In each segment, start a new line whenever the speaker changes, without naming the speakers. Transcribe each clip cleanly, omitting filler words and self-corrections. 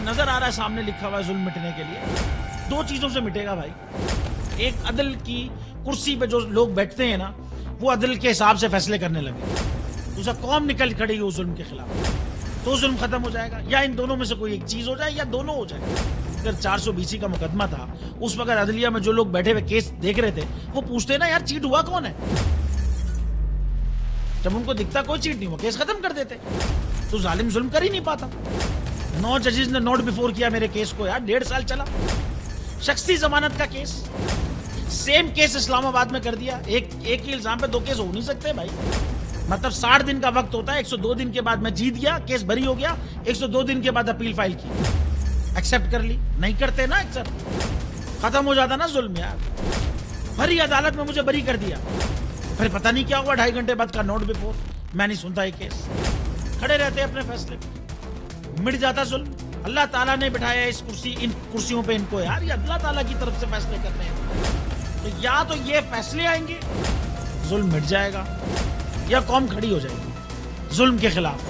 नजर आ रहा है सामने लिखा हुआ है जुल्म मिटने के लिए, दो चीजों से मिटेगा भाई। एक, अदल की कुर्सी पे जो लोग बैठते हैं ना, वो अदल के हिसाब से फैसले करने लगे। दूसरा, कौम निकल खड़ी उस जुल्म के खिलाफ, तो जुल्म खत्म हो जाएगा। या इन दोनों में से कोई एक चीज हो जाए या दोनों हो जाए। अगर 420 का मुकदमा था, उस वक्त अदलिया में जो लोग बैठे हुए केस देख रहे थे, वो पूछते ना यार चीट हुआ कौन है। जब उनको दिखता कोई चीट नहीं हुआ, केस खत्म कर देते। तो जालिम जुल्म कर ही नहीं पाता। 9 जजेस ने नोट बिफोर किया मेरे केस को यार, 1.5 साल चला। शख्सी जमानत का केस, सेम केस इस्लामाबाद में कर दिया। एक ही इल्जाम पे 2 केस हो नहीं सकते भाई। मतलब 60 दिन का वक्त होता है, 102 दिन के बाद मैं जीत गया, केस बरी हो गया, 102 दिन के बाद अपील फाइल की, एक्सेप्ट कर ली। नहीं करते ना एक्सेप्ट, खत्म हो जाता ना जुल्म यार। भरी अदालत में मुझे बरी कर दिया, फिर पता नहीं क्या हुआ, 2.5 घंटे बाद का नोट बिफोर, मैं नहीं सुनता ये केस। खड़े रहते अपने फैसले पे, मिट जाता जुल्म। अल्लाह ताला ने बिठाया इस इन कुर्सियों पे इनको यार, ये अल्लाह ताला की तरफ से फैसले करने हैं। तो या तो ये फैसले आएंगे, जुल्म मिट जाएगा, या कौम खड़ी हो जाएगी जुल्म के खिलाफ।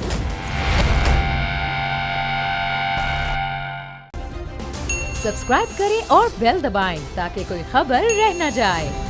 सब्सक्राइब करें और बेल दबाएं ताकि कोई खबर रह न जाए।